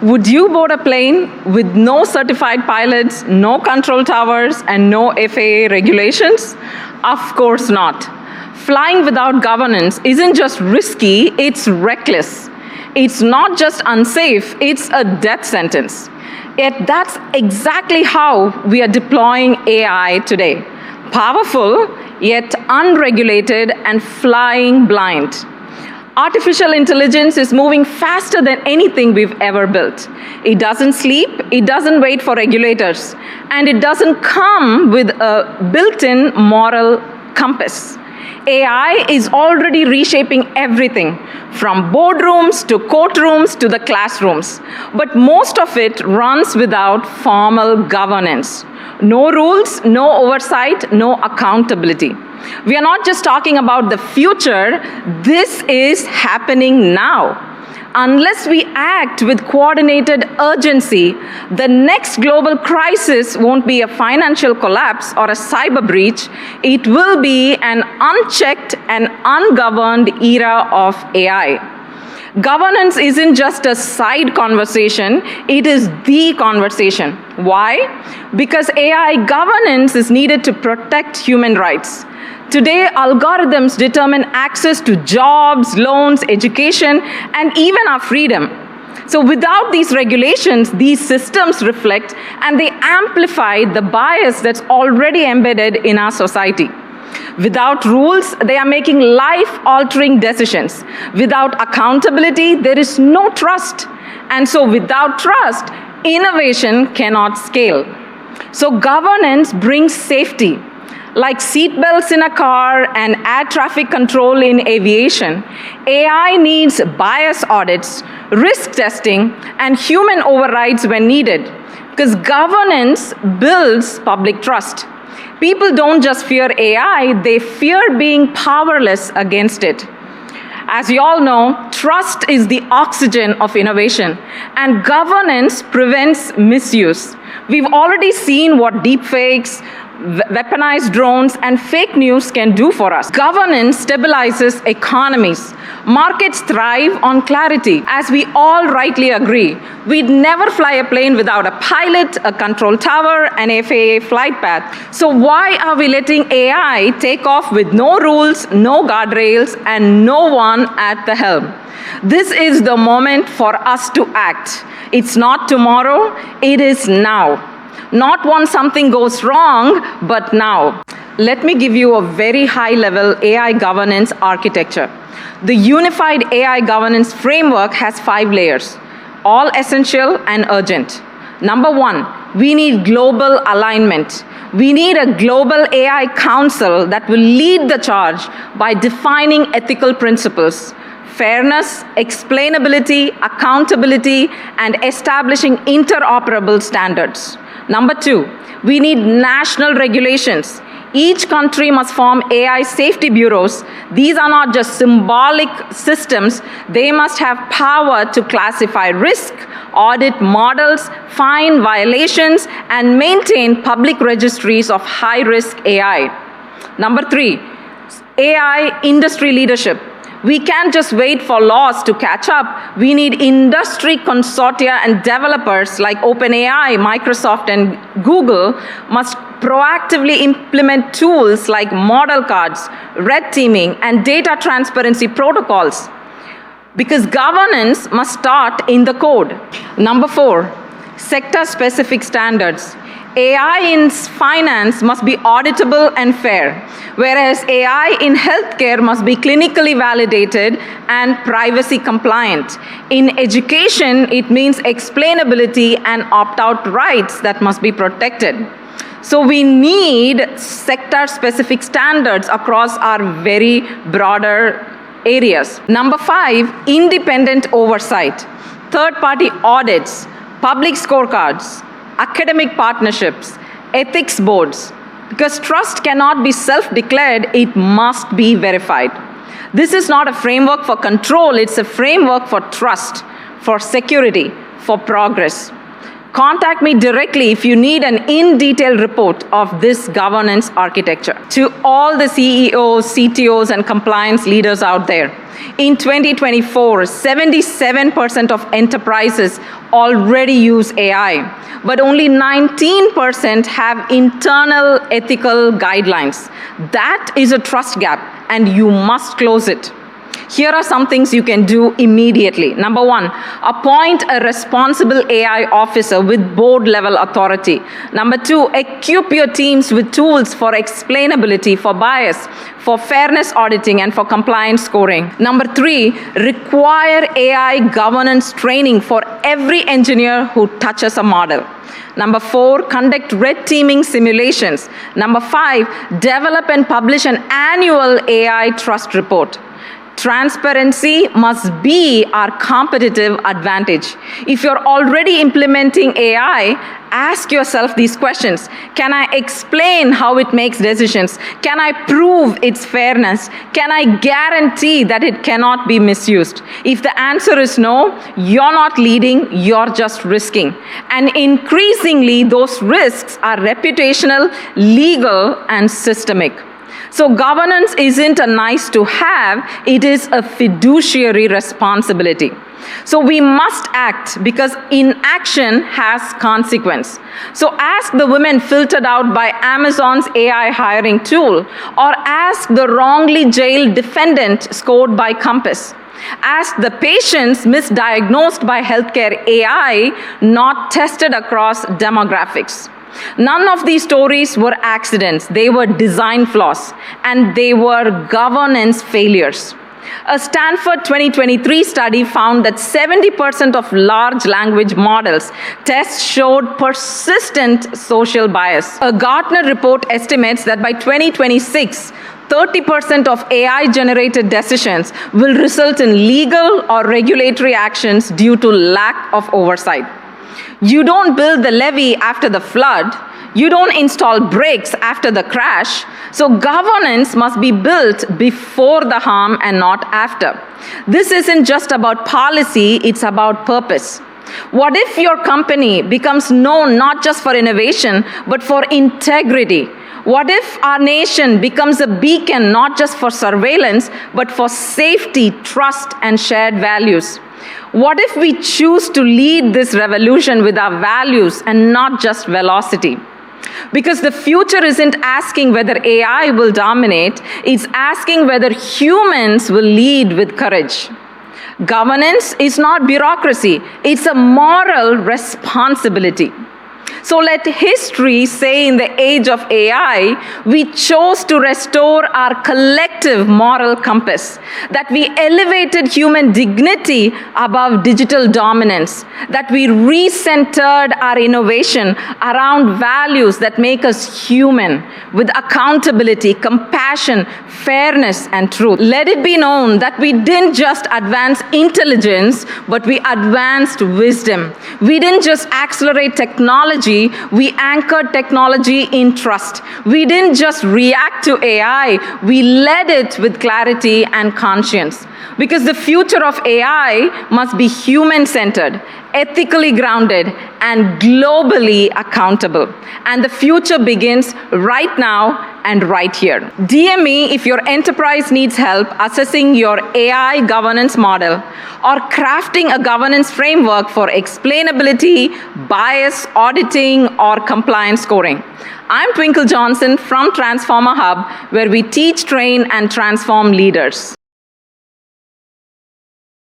Would you board a plane with no certified pilots, no control towers, and no FAA regulations? Of course not. Flying without governance isn't just risky, it's reckless. It's not just unsafe, it's a death sentence. Yet that's exactly how we are deploying AI today. Powerful, yet unregulated and flying blind. Artificial intelligence is moving faster than anything we've ever built. It doesn't sleep, it doesn't wait for regulators, and it doesn't come with a built-in moral compass. AI is already reshaping everything, from boardrooms to courtrooms to the classrooms. But most of it runs without formal governance. No rules, no oversight, no accountability. We are not just talking about the future, this is happening now. Unless we act with coordinated urgency, the next global crisis won't be a financial collapse or a cyber breach. It will be an unchecked and ungoverned era of AI. Governance isn't just a side conversation, it is the conversation. Why? Because AI governance is needed to protect human rights. Today, algorithms determine access to jobs, loans, education, and even our freedom. So without these regulations, these systems reflect and they amplify the bias that's already embedded in our society. Without rules, they are making life-altering decisions. Without accountability, there is no trust. And so without trust, innovation cannot scale. So governance brings safety. Like seatbelts in a car and air traffic control in aviation, AI needs bias audits, risk testing, and human overrides when needed, because governance builds public trust. People don't just fear AI, they fear being powerless against it. As you all know, trust is the oxygen of innovation, and governance prevents misuse. We've already seen what deepfakes, weaponized drones, and fake news can do for us. Governance stabilizes economies. Markets thrive on clarity. As we all rightly agree, we'd never fly a plane without a pilot, a control tower, an FAA flight path. So why are we letting AI take off with no rules, no guardrails, and no one at the helm? This is the moment for us to act. It's not tomorrow, it is now. Not when something goes wrong, but now. Let me give you a very high-level AI governance architecture. The unified AI governance framework has 5 layers, all essential and urgent. Number 1, we need global alignment. We need a global AI council that will lead the charge by defining ethical principles, fairness, explainability, accountability, and establishing interoperable standards. Number 2, we need national regulations. Each country must form AI safety bureaus. These are not just symbolic systems. They must have power to classify risk, audit models, find violations, and maintain public registries of high-risk AI. Number 3, AI industry leadership. We can't just wait for laws to catch up. We need industry consortia and developers like OpenAI, Microsoft, and Google must proactively implement tools like model cards, red teaming, and data transparency protocols. Because governance must start in the code. Number 4, sector-specific standards. AI in finance must be auditable and fair, whereas AI in healthcare must be clinically validated and privacy compliant. In education, it means explainability and opt-out rights that must be protected. So we need sector-specific standards across our very broader areas. Number 5, independent oversight, third-party audits, public scorecards, academic partnerships, ethics boards. Because trust cannot be self-declared, it must be verified. This is not a framework for control, it's a framework for trust, for security, for progress. Contact me directly if you need an in-detail report of this governance architecture. To all the CEOs, CTOs, and compliance leaders out there, in 2024, 77% of enterprises already use AI, but only 19% have internal ethical guidelines. That is a trust gap, and you must close it. Here are some things you can do immediately. Number one, appoint a responsible AI officer with board-level authority. Number two, equip your teams with tools for explainability, for bias, for fairness auditing, and for compliance scoring. Number three, require AI governance training for every engineer who touches a model. Number four, conduct red teaming simulations. Number five, develop and publish an annual AI trust report. Transparency must be our competitive advantage. If you're already implementing AI, ask yourself these questions. Can I explain how it makes decisions? Can I prove its fairness? Can I guarantee that it cannot be misused? If the answer is no, you're not leading, you're just risking. And increasingly, those risks are reputational, legal, and systemic. So governance isn't a nice to have, it is a fiduciary responsibility. So we must act because inaction has consequence. So ask the women filtered out by Amazon's AI hiring tool, or ask the wrongly jailed defendant scored by Compass. Ask the patients misdiagnosed by healthcare AI, not tested across demographics. None of these stories were accidents. They were design flaws, and they were governance failures. A Stanford 2023 study found that 70% of large language models tests showed persistent social bias. A Gartner report estimates that by 2026, 30% of AI-generated decisions will result in legal or regulatory actions due to lack of oversight. You don't build the levee after the flood. You don't install brakes after the crash. So governance must be built before the harm and not after. This isn't just about policy, it's about purpose. What if your company becomes known not just for innovation, but for integrity? What if our nation becomes a beacon not just for surveillance, but for safety, trust, and shared values? What if we choose to lead this revolution with our values and not just velocity? Because the future isn't asking whether AI will dominate, it's asking whether humans will lead with courage. Governance is not bureaucracy, it's a moral responsibility. So let history say in the age of AI, we chose to restore our collective moral compass, that we elevated human dignity above digital dominance, that we recentered our innovation around values that make us human, with accountability, compassion, fairness, and truth. Let it be known that we didn't just advance intelligence, but we advanced wisdom. We didn't just accelerate technology, we anchored technology in trust. We didn't just react to AI, we led it with clarity and conscience. Because the future of AI must be human-centered, ethically grounded, and globally accountable. And the future begins right now and right here. DM me if your enterprise needs help assessing your AI governance model or crafting a governance framework for explainability, bias, auditing, or compliance scoring. I'm Twinkle Johnson from TransformerHub, where we teach, train, and transform leaders.